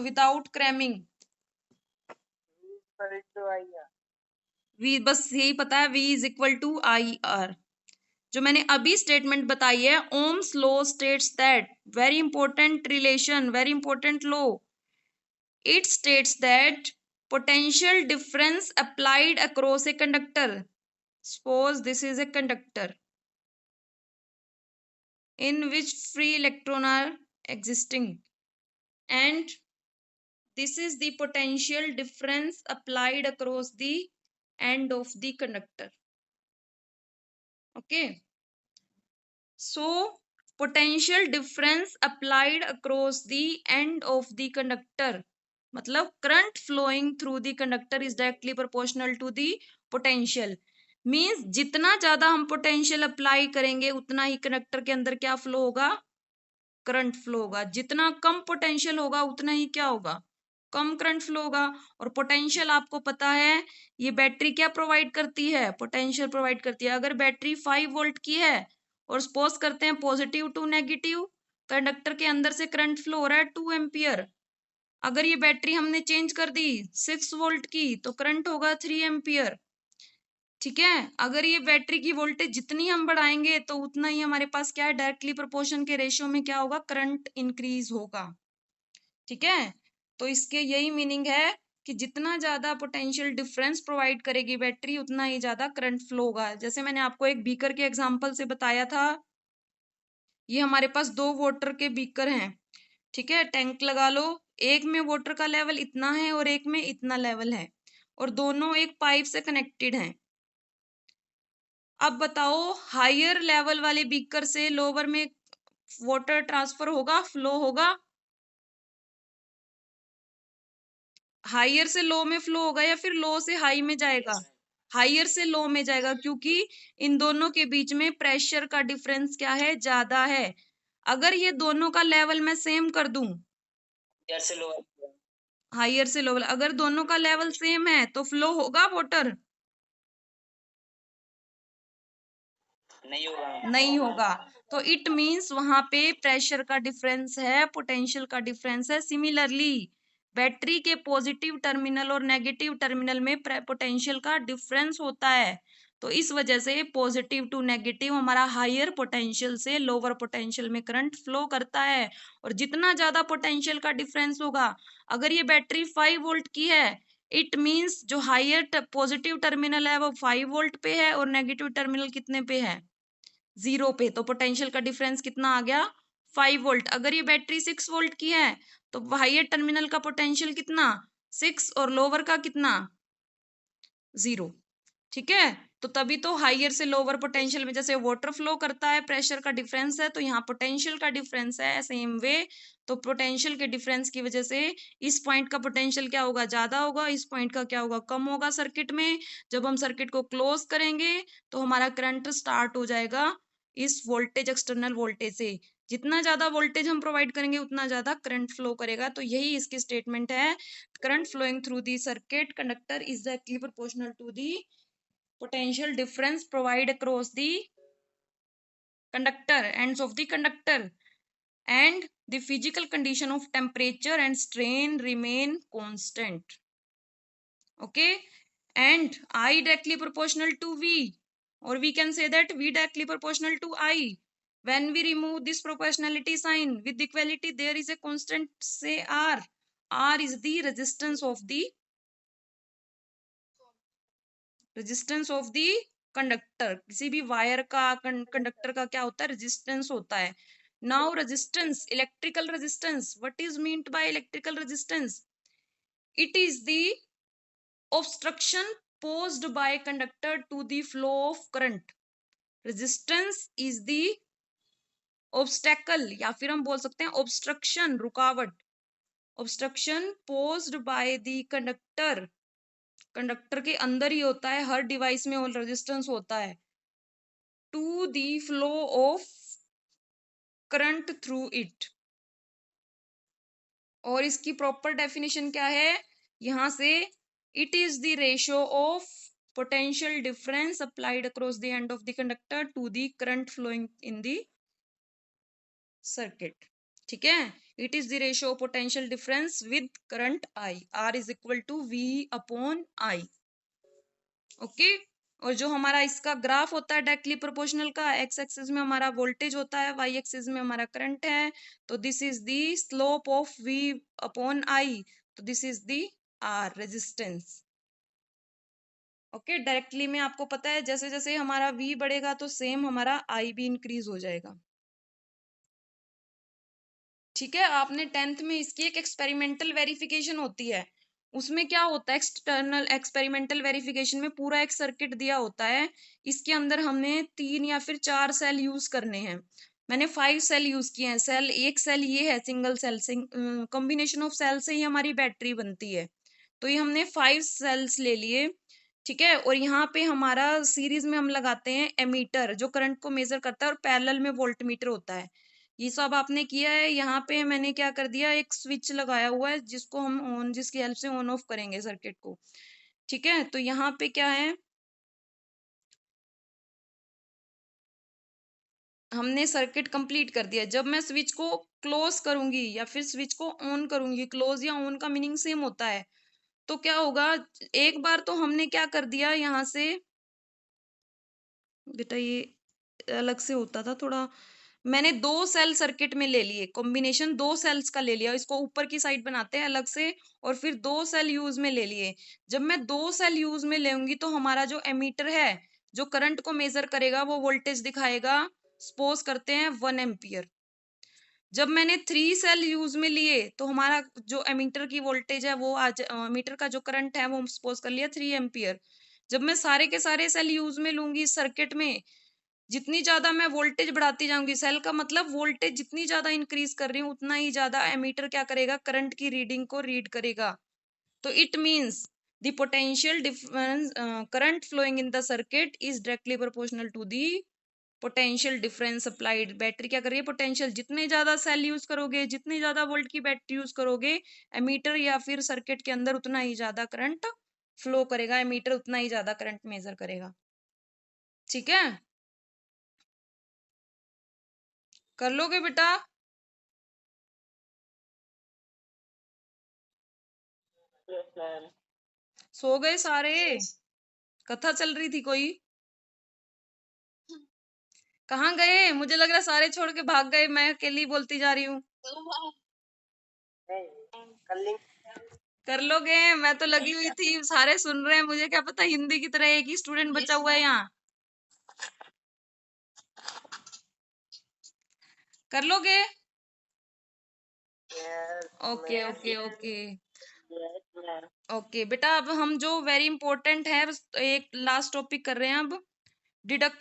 Without cramming. V बस यही पता है, V is equal to I R. जो मैंने अभी स्टेटमेंट बताई है, Ohm's law states that, very important relation, very important law, it states that potential difference applied across a conductor, suppose this is a conductor in which free electron are existing, and this is the potential difference applied across the end of the conductor. Okay, so potential difference applied across the end of the conductor, मतलब current flowing through the conductor is directly proportional to the potential, means जितना ज्यादा हम potential apply करेंगे उतना ही conductor के अंदर क्या flow होगा, करंट फ्लो होगा। जितना कम पोटेंशियल होगा उतना ही क्या होगा, कम करंट फ्लो होगा। और पोटेंशियल आपको पता है, ये बैटरी क्या प्रोवाइड करती है, पोटेंशियल प्रोवाइड करती है। अगर बैटरी 5 वोल्ट की है और सपोज करते हैं पॉजिटिव टू नेगेटिव, कंडक्टर के अंदर से करंट फ्लो हो रहा है 2 एम्पियर। अगर ये बैटरी हमने चेंज कर दी 6 वोल्ट की तो करंट होगा 3 एम्पियर। ठीक है, अगर ये बैटरी की वोल्टेज जितनी हम बढ़ाएंगे तो उतना ही हमारे पास क्या है, डायरेक्टली प्रोपोर्शन के रेशियो में क्या होगा, करंट इंक्रीज होगा। ठीक है, तो इसके यही मीनिंग है कि जितना ज्यादा पोटेंशियल डिफरेंस प्रोवाइड करेगी बैटरी उतना ही ज्यादा करंट फ्लो होगा। जैसे मैंने आपको एक बीकर के एग्जांपल से बताया था, ये हमारे पास 2 वाटर के बीकर हैं। ठीक है, टैंक लगा लो, एक में वाटर का लेवल इतना है और एक में इतना लेवल है, और दोनों एक पाइप से कनेक्टेड हैं। अब बताओ, हायर लेवल वाले बीकर से लोअर में वाटर ट्रांसफर होगा, फ्लो होगा, हायर से लो में फ्लो होगा या फिर लो से हाई में जाएगा, हायर से लो में जाएगा, क्योंकि इन दोनों के बीच में प्रेशर का डिफरेंस क्या है, ज्यादा है। अगर ये दोनों का लेवल मैं सेम कर दूं, हायर से लो, अगर दोनों का लेवल सेम है तो फ्लो होगा वाटर, नहीं होगा। तो इट मीन्स वहां पे प्रेशर का डिफरेंस है, पोटेंशियल का डिफरेंस है। सिमिलरली बैटरी के पॉजिटिव टर्मिनल और नेगेटिव टर्मिनल में पोटेंशियल का डिफरेंस होता है। तो इस वजह से पॉजिटिव टू नेगेटिव हमारा हायर पोटेंशियल से लोअर पोटेंशियल में करंट फ्लो करता है। और जितना ज्यादा पोटेंशियल का डिफरेंस होगा, अगर ये बैटरी 5 वोल्ट की है, इट मीन्स जो हायर पॉजिटिव टर्मिनल है वो 5 वोल्ट पे है और नेगेटिव टर्मिनल कितने पे है, 0 पे। तो पोटेंशियल का डिफरेंस कितना आ गया, 5 वोल्ट। अगर ये बैटरी 6 वोल्ट की है तो हायर टर्मिनल का पोटेंशियल कितना, 6, और लोअर का कितना, 0। ठीक है, तो तभी तो हायर से लोअर पोटेंशियल में जैसे वाटर फ्लो करता है, प्रेशर का डिफरेंस है, तो यहाँ पोटेंशियल का डिफरेंस है सेम वे। तो पोटेंशियल के डिफरेंस की वजह से इस पॉइंट का पोटेंशियल क्या होगा, ज्यादा होगा, इस पॉइंट का क्या होगा, कम होगा सर्किट में। जब हम सर्किट को क्लोज करेंगे तो हमारा करंट स्टार्ट हो जाएगा इस वोल्टेज, एक्सटर्नल वोल्टेज से। जितना ज्यादा वोल्टेज हम प्रोवाइड करेंगे उतना ज्यादा करंट फ्लो करेगा। तो यही इसकी स्टेटमेंट है, current flowing through the circuit conductor is directly proportional to the potential difference provide across the conductor, ends of the conductor, and the physical condition of temperature and strain remain constant. Okay, and I directly proportional to V, or we can say that V directly proportional to I. When we remove this proportionality sign with equality, there is a constant, say R. R is the resistance of the conductor. किसी भी wire का, conductor का क्या होता है, resistance होता है। Now resistance, electrical resistance, what is meant by electrical resistance, it is the obstruction posed by conductor to the flow of current. resistance is the obstacle, या फिर हम बोल सकते हैं obstruction, रुकावट। obstruction posed by the conductor, conductor के अंदर ही होता है, हर डिवाइस में रेजिस्टेंस होता है, to the flow of current through it. और इसकी प्रॉपर डेफिनेशन क्या है, यहां से, it is the ratio of potential difference applied across the end of the conductor to the current flowing in the circuit. ठीक है, it is the ratio of potential difference with current I, R is equal to V upon I. Okay, और जो हमारा इसका graph होता है directly proportional का, x axis में हमारा वोल्टेज होता है, वाई एक्सिस में हमारा करंट है, तो this is the slope of V upon I, तो this is the R resistance. Okay, directly में आपको पता है जैसे जैसे हमारा v बढ़ेगा तो सेम हमारा i भी इंक्रीज हो जाएगा। ठीक है, आपने 10th में इसकी एक एक्सपेरिमेंटल वेरिफिकेशन होती है, उसमें क्या होता है, एक्सटर्नल एक्सपेरिमेंटल वेरिफिकेशन में पूरा एक सर्किट दिया होता है, इसके अंदर हमने 3 या फिर 4 सेल यूज करने हैं। मैंने 5 सेल यूज किए हैं। सेल, एक सेल ये है single cell, combination of cell से ही हमारी बैटरी बनती है, तो ये हमने 5 सेल्स ले लिए। ठीक है, और यहाँ पे हमारा सीरीज में हम लगाते हैं एमीटर जो करंट को मेजर करता है, और पैरेलल में वोल्ट मीटर होता है। ये सब आपने किया है। यहाँ पे मैंने क्या कर दिया, एक स्विच लगाया हुआ है जिसको हम ऑन, जिसकी हेल्प से ऑन ऑफ करेंगे सर्किट को। ठीक है, तो यहाँ पे क्या है, हमने सर्किट कंप्लीट कर दिया। जब मैं स्विच को क्लोज करूंगी या फिर स्विच को ऑन करूंगी, क्लोज या ऑन का मीनिंग सेम होता है, तो क्या होगा, एक बार तो हमने क्या कर दिया यहाँ से, बेटा ये अलग से होता था थोड़ा, मैंने 2 सेल सर्किट में ले लिए, कॉम्बिनेशन 2 सेल्स का ले लिया, इसको ऊपर की साइड बनाते हैं अलग से, और फिर 2 सेल यूज में ले लिए। जब मैं 2 सेल यूज में लेंगी तो हमारा जो एमीटर है जो करंट को मेजर करेगा वो वोल्टेज दिखाएगा, सपोज करते हैं 1 एम्पियर। जब मैंने 3 सेल यूज में लिए तो हमारा जो एमीटर की वोल्टेज है वो आज एमीटर का जो करंट है वो सपोज कर लिया 3 एम्पियर। जब मैं सारे के सारे सेल यूज में लूंगी इस सर्किट में, जितनी ज्यादा मैं वोल्टेज बढ़ाती जाऊंगी, सेल का मतलब वोल्टेज जितनी ज्यादा इंक्रीज कर रही हूँ उतना ही ज्यादा एमीटर क्या करेगा, करंट की रीडिंग को रीड करेगा। तो it means the potential difference current flowing in the circuit is directly proportional to the potential difference applied. Battery क्या कर रही है, पोटेंशियल, जितने ज्यादा सेल यूज करोगे, जितनी ज्यादा वोल्ट की बैटरी यूज करोगे, एमीटर या फिर सर्किट के अंदर उतना ही ज्यादा करंट फ्लो करेगा, एमीटर उतना ही ज्यादा करंट मेजर करेगा। ठीक है, कर लोगे बेटा? सो गए सारे? कथा चल रही थी कोई? कहाँ गए? मुझे लग रहा है सारे छोड़ के भाग गए, मैं अकेली बोलती जा रही हूँ। कर लोगे? मैं तो लगी हुई थी, सारे सुन रहे हैं, मुझे क्या पता हिंदी की तरह एक ही स्टूडेंट बचा हुआ है यहाँ। कर लोगे? ओके ओके ओके ओके बेटा, अब हम जो वेरी इंपॉर्टेंट है, एक लास्ट टॉपिक कर रहे हैं अब, डिडक्ट